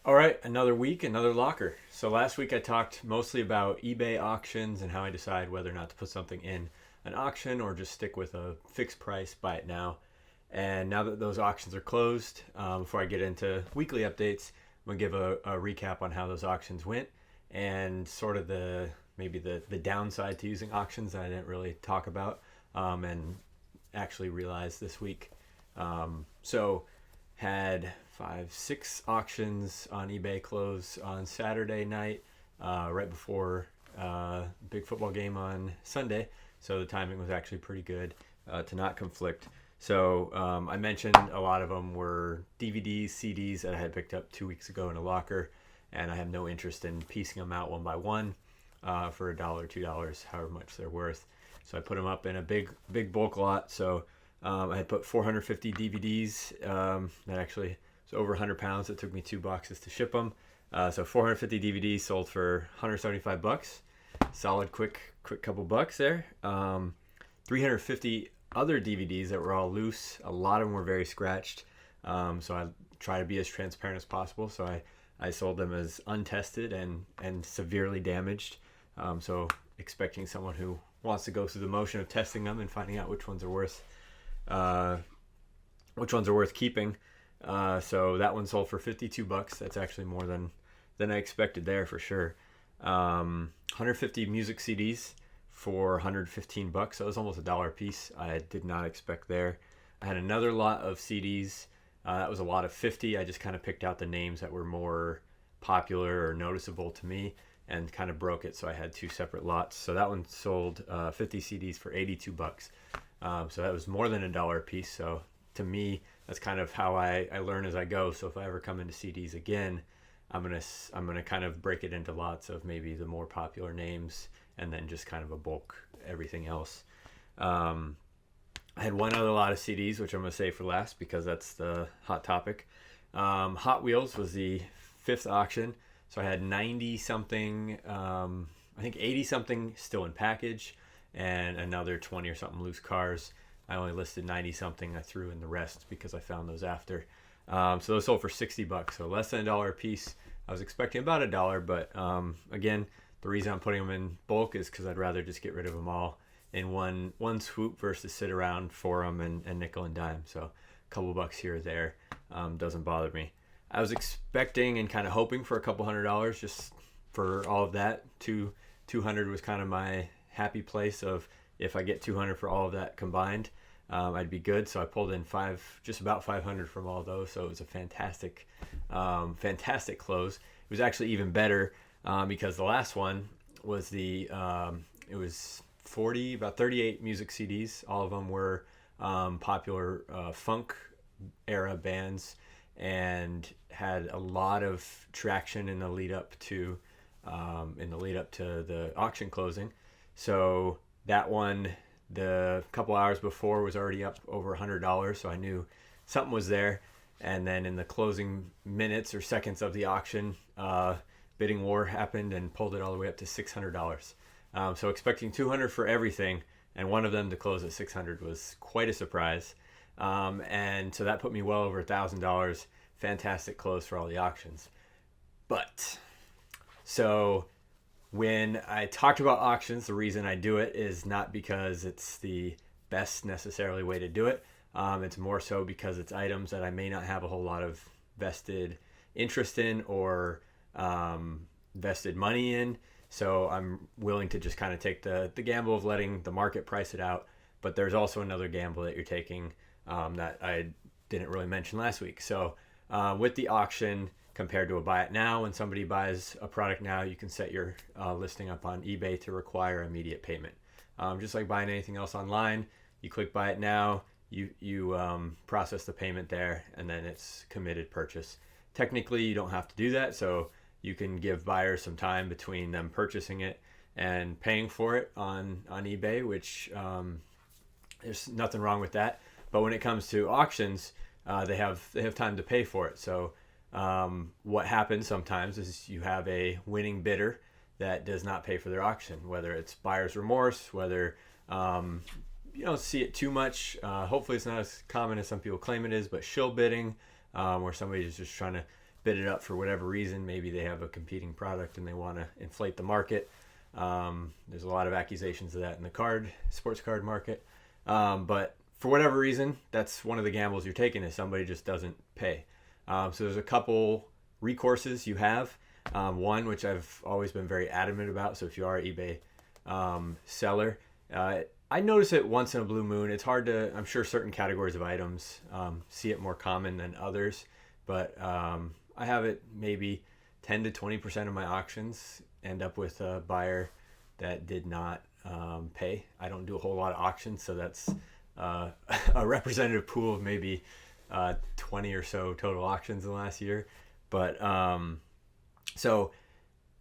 All right, another week, another locker. So last week I talked mostly about eBay auctions and how I decide whether or not to put something in an auction or just stick with a fixed price, buy it now. And now that those auctions are closed, before I get into weekly updates, I'm gonna give a recap on how those auctions went and sort of the downside to using auctions that I didn't really talk about and actually realized this week. So had five, six auctions on eBay close on Saturday night, right before big football game on Sunday. So the timing was actually pretty good to not conflict. So I mentioned a lot of them were DVDs, CDs that I had picked up 2 weeks ago in a locker, and I have no interest in piecing them out one by one for $1, $2, however much they're worth. So I put them up in a big bulk lot. So I had put 450 DVDs that actually was over 100 pounds. It took me 2 boxes to ship them. So 450 DVDs sold for 175 bucks. Solid, quick couple bucks there. 350 other DVDs that were all loose. A lot of them were very scratched. So I try to be as transparent as possible. So I sold them as untested and severely damaged. So expecting someone who wants to go through the motion of testing them and finding out which ones are worth keeping. So that one sold for 52 bucks. That's actually more than I expected there for sure. 150 music CDs for 115 bucks. That was almost $1 a piece. I did not expect there. I had another lot of CDs. That was a lot of 50. I just kind of picked out the names that were more popular or noticeable to me and kind of broke it. So I had two separate lots. So that one sold 50 CDs for 82 bucks. So that was more than $1 a piece. So to me, that's kind of how I learn as I go. So if I ever come into CDs again, I'm gonna kind of break it into lots of maybe the more popular names and then just kind of a bulk everything else. I had one other lot of CDs, which I'm gonna save for last because that's the hot topic. Hot Wheels was the fifth auction. So I had 90 something, I think 80 something still in package and another 20 or something loose cars. I only listed 90 something. I threw in the rest because I found those after. So those sold for 60 bucks, so less than $1 a piece. I was expecting about $1, but again, the reason I'm putting them in bulk is because I'd rather just get rid of them all in one swoop versus sit around for them and nickel and dime. So a couple bucks here or there doesn't bother me. I was expecting and kind of hoping for a couple $100 just for all of that. 200 was kind of my happy place of if I get 200 for all of that combined, I'd be good. So I pulled in just about 500 from all of those. So it was a fantastic close. It was actually even better because the last one was it was about 38 music CDs. All of them were popular funk era bands and had a lot of traction in the lead up to the auction closing. So that one, the couple hours before, was already up over $100, so I knew something was there. And then in the closing minutes or seconds of the auction, bidding war happened and pulled it all the way up to $600. So expecting 200 for everything, and one of them to close at 600 was quite a surprise. And so that put me well over $1,000. Fantastic close for all the auctions. But so when I talked about auctions, the reason I do it is not because it's the best necessarily way to do it. It's more so because it's items that I may not have a whole lot of vested interest in or vested money in. So I'm willing to just kind of take the gamble of letting the market price it out. But there's also another gamble that you're taking that I didn't really mention last week. So with the auction, compared to a buy it now, when somebody buys a product now, you can set your listing up on eBay to require immediate payment. Just like buying anything else online, you click buy it now, you process the payment there, and then it's committed purchase. Technically, you don't have to do that, so you can give buyers some time between them purchasing it and paying for it on eBay, which there's nothing wrong with that. But when it comes to auctions, they have time to pay for it. So what happens sometimes is you have a winning bidder that does not pay for their auction, whether it's buyer's remorse, whether you don't see it too much. Hopefully it's not as common as some people claim it is, but shill bidding, where somebody is just trying to bid it up for whatever reason. Maybe they have a competing product and they want to inflate the market. There's a lot of accusations of that in the sports card market. But for whatever reason, that's one of the gambles you're taking, is somebody just doesn't pay. So there's a couple recourses you have. One, which I've always been very adamant about. So if you are an eBay seller, I notice it once in a blue moon. It's hard to, I'm sure certain categories of items see it more common than others, but I have it maybe 10 to 20% of my auctions end up with a buyer that did not pay. I don't do a whole lot of auctions, so that's a representative pool of maybe 20 or so total auctions in the last year. But so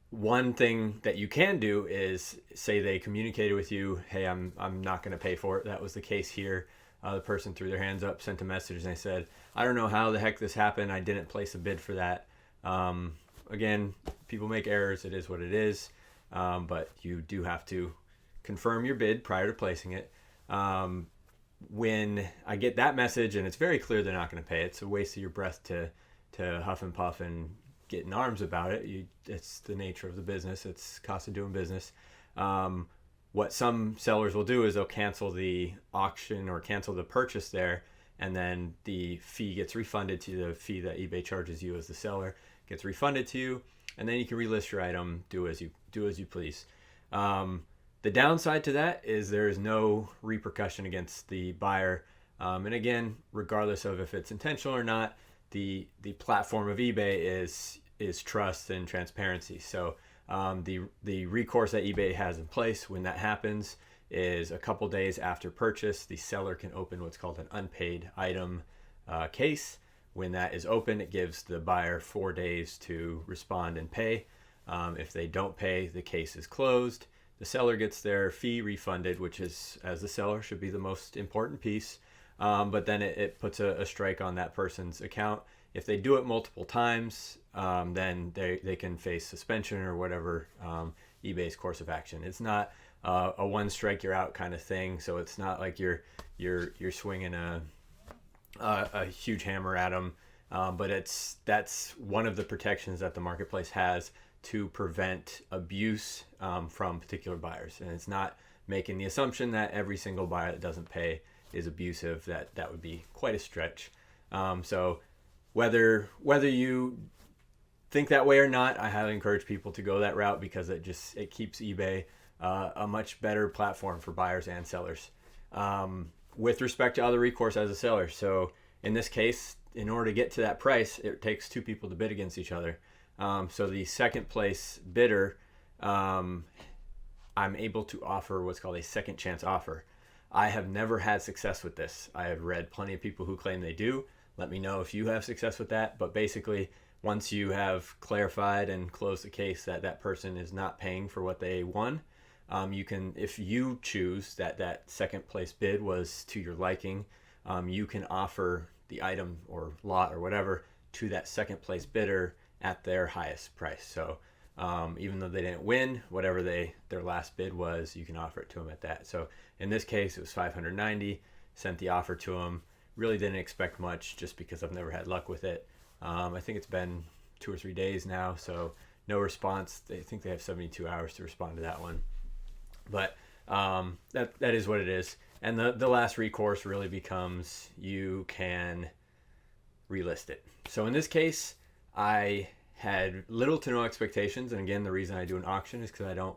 one thing that you can do is say they communicated with you, hey, I'm not going to pay for it. That was the case here. The person threw their hands up, sent a message, and they said, I don't know how the heck this happened. I didn't place a bid for that. Again, people make errors. It is what it is. But you do have to confirm your bid prior to placing it. When I get that message and it's very clear they're not going to pay, it's a waste of your breath to huff and puff and get in arms about it. It's the nature of the business. It's cost of doing business. What some sellers will do is they'll cancel the auction or cancel the purchase there, and then the fee gets refunded to you. The fee that eBay charges you as the seller gets refunded to you, and then you can relist your item, do as you please. The downside to that is there is no repercussion against the buyer. And again, regardless of if it's intentional or not, the platform of eBay is trust and transparency. So the recourse that eBay has in place when that happens is a couple days after purchase, the seller can open what's called an unpaid item case. When that is open, it gives the buyer 4 days to respond and pay. If they don't pay, the case is closed. The seller gets their fee refunded, which is, as the seller, should be the most important piece. But then it puts a strike on that person's account. If they do it multiple times, then they can face suspension or whatever eBay's course of action. It's not a one strike you're out kind of thing. So it's not like you're swinging a huge hammer at them. But that's one of the protections that the marketplace has to prevent abuse from particular buyers. And it's not making the assumption that every single buyer that doesn't pay is abusive. That would be quite a stretch. So whether you think that way or not, I highly encourage people to go that route, because it keeps eBay a much better platform for buyers and sellers. With respect to other recourse as a seller, so in this case, in order to get to that price, it takes two people to bid against each other. So the second place bidder, I'm able to offer what's called a second chance offer. I have never had success with this. I have read plenty of people who claim they do. Let me know if you have success with that. But basically, once you have clarified and closed the case that person is not paying for what they won, you can, if you choose that second place bid was to your liking, you can offer the item or lot or whatever to that second place bidder at their highest price. So even though they didn't win, whatever their last bid was, you can offer it to them at that. So in this case, it was $590. Sent the offer to them. Really didn't expect much, just because I've never had luck with it. I think it's been 2 or 3 days now, so no response. They think they have 72 hours to respond to that one. But that is what it is. And the last recourse really becomes you can relist it. So in this case, I had little to no expectations. And again, the reason I do an auction is because I don't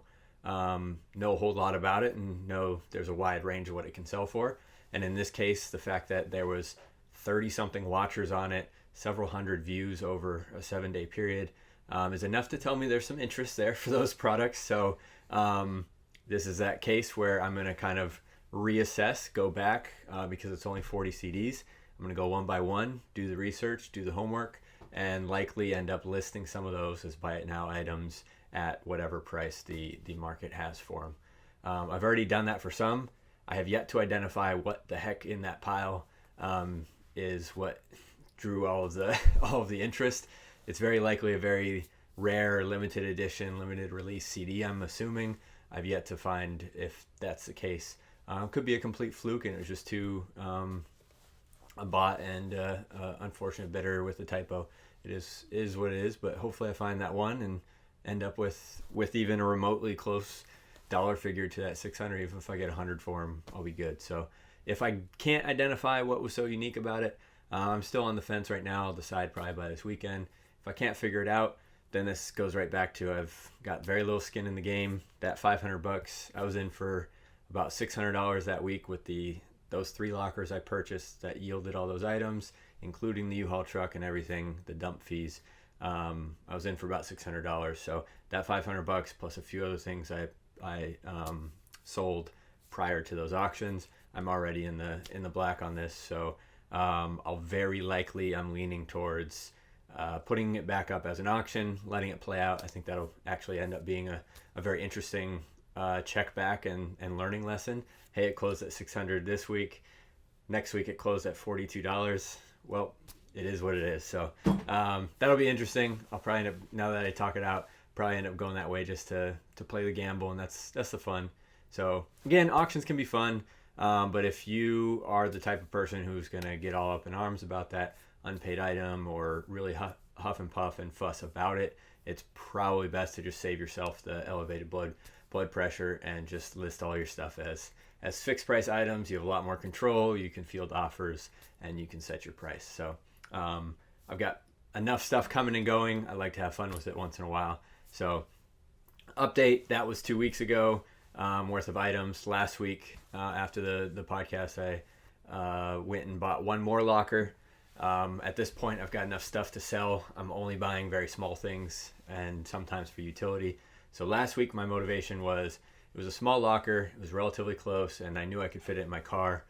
know a whole lot about it and know there's a wide range of what it can sell for. And in this case, the fact that there was 30-something watchers on it, several hundred views over a 7-day period, is enough to tell me there's some interest there for those products. So this is that case where I'm going to kind of reassess, go back, because it's only 40 CDs. I'm going to go one by one, do the research, do the homework, and likely end up listing some of those as buy it now items at whatever price the market has for them. I've already done that for some. I have yet to identify what the heck in that pile is what drew all of the interest. It's very likely a very rare, limited edition, limited release CD, I'm assuming. I've yet to find if that's the case. Could be a complete fluke, and it was just a bot and unfortunate bidder with a typo. is what it is. But hopefully I find that one and end up with even a remotely close dollar figure to that 600. Even if I get 100 for them, I'll be good. So if I can't identify what was so unique about it, I'm still on the fence right now. I'll decide probably by this weekend. If I can't figure it out, then this goes right back to I've got very little skin in the game. That $500, I was in for about $600 that week with those 3 lockers I purchased that yielded all those items, including the U-Haul truck and everything, the dump fees. I was in for about $600. So that $500 plus a few other things I sold prior to those auctions, I'm already in the black on this. So I'll very likely, I'm leaning towards putting it back up as an auction, letting it play out. I think that'll actually end up being a very interesting check back and learning lesson. Hey, it closed at 600 this week. Next week it closed at $42. Well, it is what it is. So that'll be interesting. I'll probably end up, now that I talk it out, probably end up going that way just to play the gamble, and that's the fun. So again, auctions can be fun, but if you are the type of person who's gonna get all up in arms about that unpaid item or really huff and puff and fuss about it, it's probably best to just save yourself the elevated blood pressure and just list all your stuff as fixed price items. You have a lot more control. You can field offers and you can set your price. So I've got enough stuff coming and going. I like to have fun with it once in a while. So update, that was 2 weeks ago worth of items. Last week after the podcast, I went and bought one more locker. At this point, I've got enough stuff to sell. I'm only buying very small things and sometimes for utility. So last week, my motivation was, it was a small locker. It was relatively close, and I knew I could fit it in my car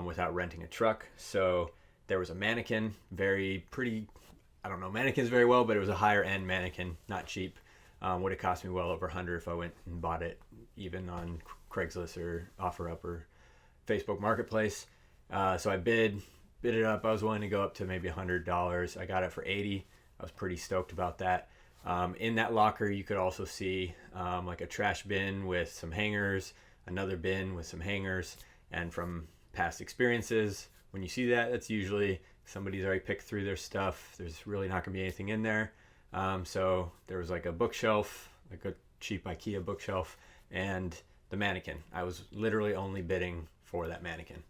without renting a truck. So there was a mannequin, I don't know mannequins very well, but it was a higher end mannequin, not cheap. Would have cost me well over 100 if I went and bought it, even on Craigslist or OfferUp or Facebook Marketplace. So I bid it up. I was willing to go up to maybe $100. I got it for 80. I was pretty stoked about that. In that locker, you could also see like a trash bin with some hangers, another bin with some hangers, and from past experiences, when you see that, that's usually somebody's already picked through their stuff. There's really not going to be anything in there. So there was like a bookshelf, like a cheap IKEA bookshelf, and the mannequin. I was literally only bidding for that mannequin.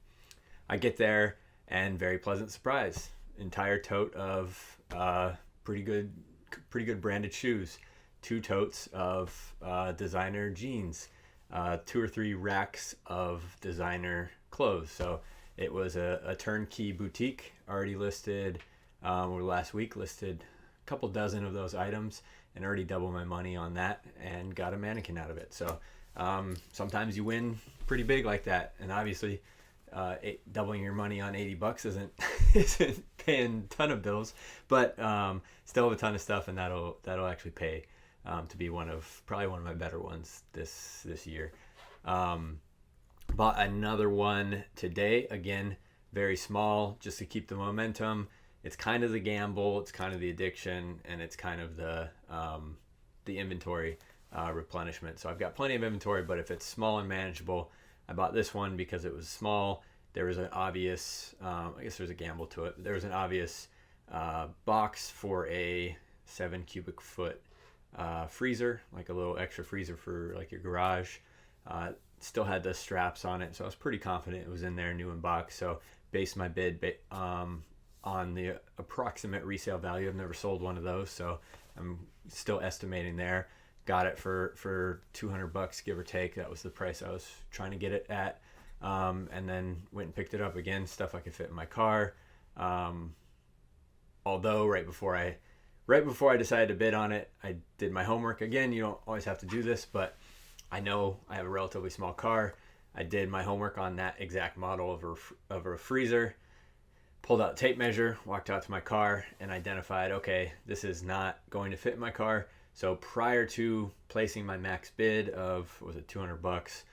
I get there, and very pleasant surprise. Entire tote of pretty good branded shoes, 2 totes of designer jeans, 2 or 3 racks of designer clothes. So it was a turnkey boutique, already listed over last week, listed a couple dozen of those items, and already doubled my money on that and got a mannequin out of it. So sometimes you win pretty big like that, and obviously doubling your money on $80 isn't paying a ton of bills, but still have a ton of stuff, and that'll actually pay to be probably one of my better ones this year. Bought another one today, again very small, just to keep the momentum. It's kind of the gamble, it's kind of the addiction, and it's kind of the inventory replenishment. So I've got plenty of inventory, but if it's small and manageable, I bought this one because it was small. There was an obvious, I guess there's a gamble to it. There was an obvious box for a 7 cubic foot freezer, like a little extra freezer for like your garage. Still had the straps on it, so I was pretty confident it was in there, new in box. So based my bid on the approximate resale value. I've never sold one of those, so I'm still estimating there. Got it for $200, give or take. That was the price I was trying to get it at. And then went and picked it up again, stuff I could fit in my car. Although right before I decided to bid on it, I did my homework. Again, you don't always have to do this, but I know I have a relatively small car. I did my homework on that exact model of a freezer, pulled out a tape measure, walked out to my car, and identified, okay, this is not going to fit in my car. So prior to placing my max bid of, was it $200,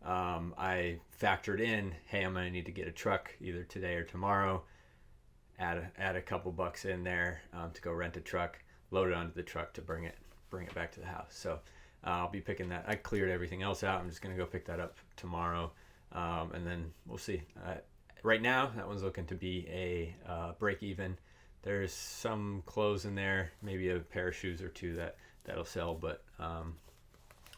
I factored in, hey, I'm going to need to get a truck either today or tomorrow, add a couple bucks in there to go rent a truck, load it onto the truck to bring it back to the house. So I'll be picking that. I cleared everything else out. I'm just going to go pick that up tomorrow, and then we'll see. Right now, that one's looking to be a break even There's some clothes in there, maybe a pair of shoes or two that'll sell, but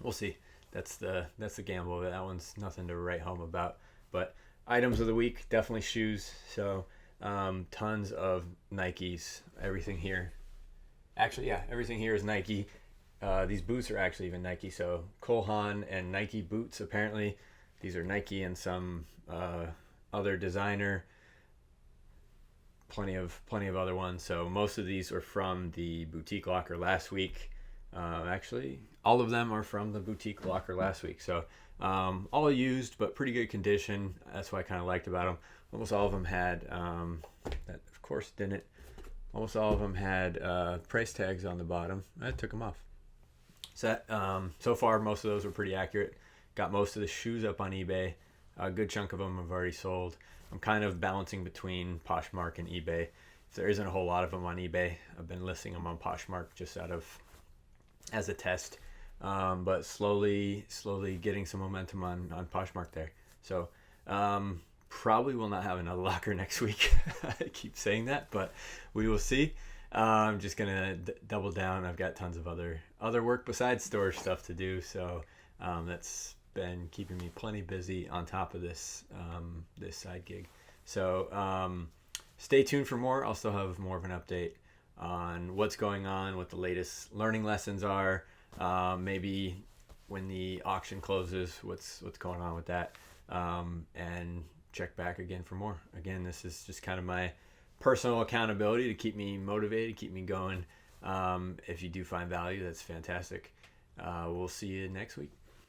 we'll see. That's the gamble. That one's nothing to write home about. But items of the week, definitely shoes. So tons of Nikes. Everything here. Actually, yeah, everything here is Nike. These boots are actually even Nike. So Cole Haan and Nike boots. Apparently, these are Nike and some other designer. Plenty of other ones. So most of these are from the boutique locker last week. Actually, all of them are from the boutique locker last week. So all used, but pretty good condition. That's what I kind of liked about them. Almost all of them had that, of course, didn't. Almost all of them had price tags on the bottom. I took them off. So so far, most of those were pretty accurate. Got most of the shoes up on eBay. A good chunk of them have already sold. I'm kind of balancing between Poshmark and eBay. If there isn't a whole lot of them on eBay, I've been listing them on Poshmark just as a test. But slowly getting some momentum on Poshmark there. So probably will not have another locker next week. I keep saying that, but we will see. I'm just gonna double down. I've got tons of other work besides storage stuff to do, so that's been keeping me plenty busy on top of this side gig. So stay tuned for more. I'll still have more of an update on what's going on, what the latest learning lessons are, maybe when the auction closes, what's going on with that, and check back again for more. Again, this is just kind of my personal accountability to keep me motivated, keep me going. If you do find value, that's fantastic. We'll see you next week.